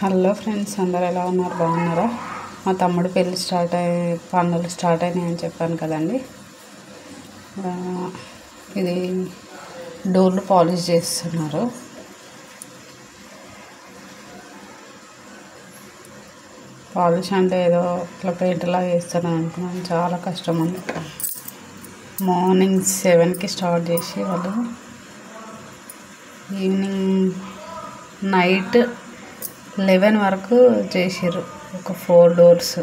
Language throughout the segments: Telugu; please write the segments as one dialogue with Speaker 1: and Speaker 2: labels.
Speaker 1: హలో ఫ్రెండ్స్, అందరు ఎలా ఉన్నారు? బాగున్నారా? మా తమ్ముడు పెళ్ళి పనులు స్టార్ట్ అయినాయి అని చెప్పాను కదండి. ఇది డోర్లు పాలిష్ చేస్తున్నారు. పాలిష్ అంటే ఏదో ఇట్లా పెయింట్లా చేస్తాను అనుకున్నాను. చాలా కష్టం ఉంది. మార్నింగ్ 7కి స్టార్ట్ చేసి వాళ్ళు ఈవినింగ్ నైట్ 11 వరకు చేసారు. ఒక 4 డోర్స్.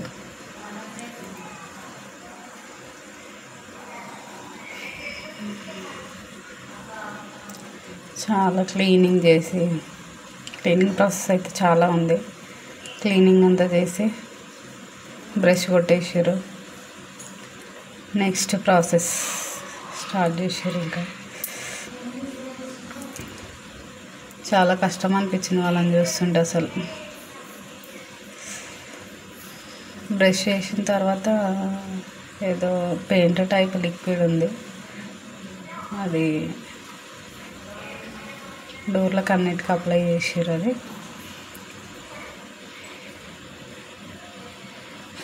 Speaker 1: చాలా క్లీనింగ్ ప్రాసెస్ అయితే చాలా ఉంది. క్లీనింగ్ అంతా చేసి బ్రష్ కొట్టేసారు. నెక్స్ట్ ప్రాసెస్ స్టార్ట్ చేసారు. ఇంకా చాలా కష్టం అనిపించింది వాళ్ళని చూస్తుంటే. అసలు బ్రష్ చేసిన తర్వాత ఏదో పెయింట్ టైప్ లిక్విడ్ ఉంది, అది డోర్లకు అన్నిటికీ అప్లై చేసారు. అది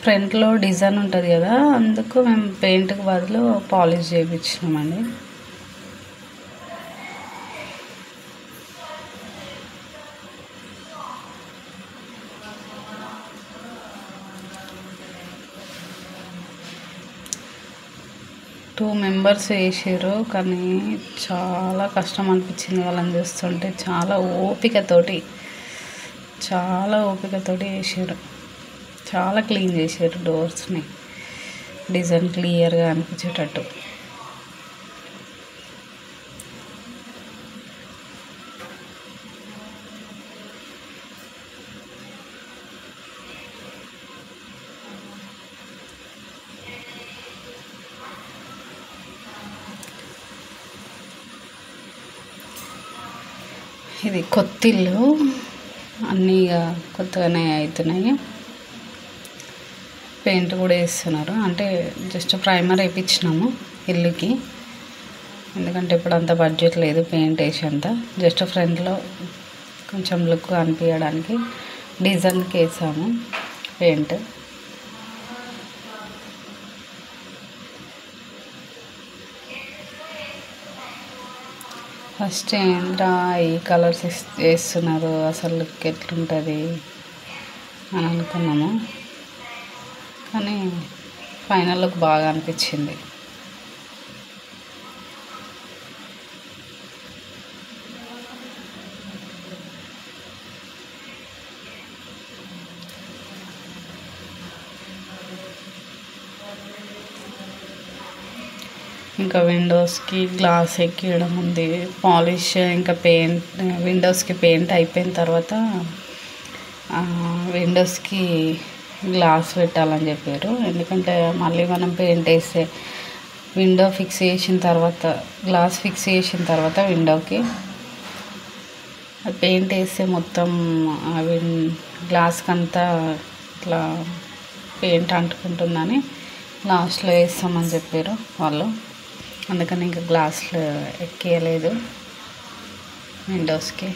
Speaker 1: ఫ్రంట్లో డిజైన్ ఉంటుంది కదా, అందుకు మేము పెయింట్కి బదులు పాలిష్ చేయించినామండి. టూ మెంబర్స్ వేసారు, కానీ చాలా కష్టం అనిపించింది వాళ్ళని చూస్తుంటే. చాలా ఓపికతోటి వేసారు. చాలా క్లీన్ చేసారు డోర్స్ని, డిజైన్ క్లియర్గా అనిపించేటట్టు. ఇది కొత్త ఇల్లు, అన్నీ కొత్తగానే అవుతున్నాయి. పెయింట్ కూడా వేస్తున్నారు. అంటే జస్ట్ ప్రైమర్ వేయించినాము ఇల్లుకి, ఎందుకంటే ఇప్పుడు అంత బడ్జెట్ లేదు పెయింట్ వేసేంత. జస్ట్ ఫ్రంట్లో కొంచెం లుక్ అనిపించడానికి డిజైన్కి వేసాము పెయింట్. ఫస్ట్ ఏంట్రా ఈ కలర్స్ వేస్తున్నారు, అసలు లుక్ ఎట్లుంటుంది అని అనుకున్నాము, కానీ ఫైనల్ లుక్ బాగా అనిపించింది. ఇంకా విండోస్కి గ్లాస్ ఎక్కియడం ఉంది, పాలిష్, ఇంకా పెయింట్. విండోస్కి పెయింట్ అయిపోయిన తర్వాత విండోస్కి గ్లాస్ పెట్టాలని చెప్పారు. ఎందుకంటే మళ్ళీ మనం పెయింట్ వేస్తే విండో ఫిక్స్ చేసిన తర్వాత, గ్లాస్ ఫిక్స్ చేసిన తర్వాత విండోకి పెయింట్ వేస్తే మొత్తం గ్లాస్కి అంతా ఇట్లా పెయింట్ అంటుకుంటుందని లాస్ట్లో వేస్తామని చెప్పారు వాళ్ళు. అందుకని ఇంకా గ్లాసులు ఎక్కియలేదు విండోస్కి.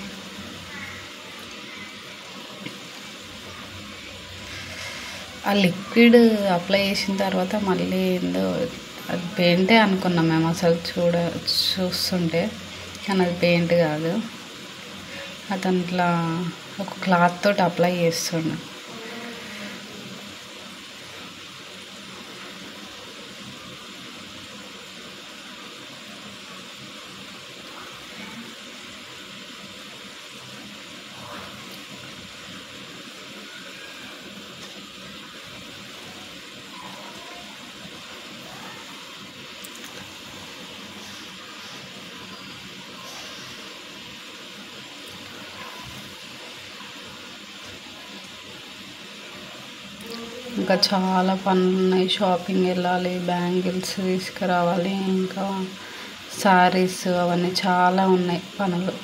Speaker 1: ఆ లిక్విడ్ అప్లై చేసిన తర్వాత మళ్ళీ ఏందో అది పెయింటే అనుకున్నాం మేము అసలు చూస్తుంటే, కానీ అది పెయింట్ కాదు. అతను ఇట్లా ఒక క్లాత్ తోటి అప్లై చేస్తుండు. ఇంకా చాలా పనులు ఉన్నాయి. షాపింగ్ వెళ్ళాలి, బ్యాంగిల్స్ తీసుకురావాలి, ఇంకా శారీస్, అవన్నీ చాలా ఉన్నాయి పనులు.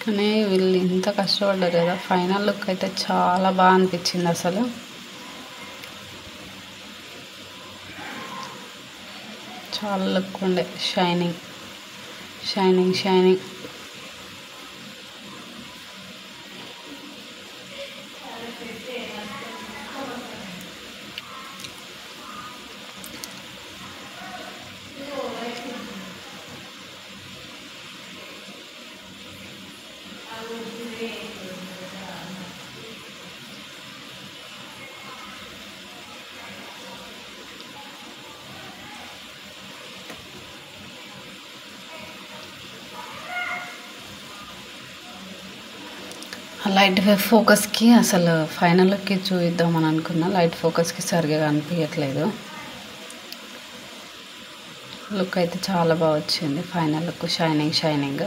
Speaker 1: కానీ వీళ్ళు ఇంత కష్టపడ్డారు కదా, ఫైనల్ లుక్ అయితే చాలా బాగా అనిపించింది అసలు. చాలా లుక్ ఉండే, షైనింగ్ షైనింగ్ షైనింగ్. లైట్ ఫోకస్కి అసలు ఫైనల్ లుక్కి చూద్దామని అనుకున్నా, లైట్ ఫోకస్కి సరిగా కనిపించట్లేదు. లుక్ అయితే చాలా బాగా వచ్చింది, ఫైనల్ లుక్ షైనింగ్ షైనింగ్.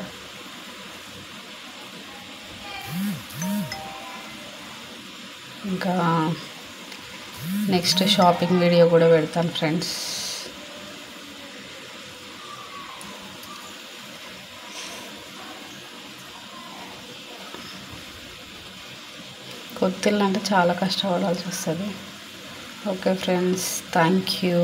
Speaker 1: ఇంకా నెక్స్ట్ షాపింగ్ వీడియో కూడా పెడతాను ఫ్రెండ్స్. కొత్తిల్లు అంటే చాలా కష్టపడాల్సి వస్తుంది. Okay friends, thank you.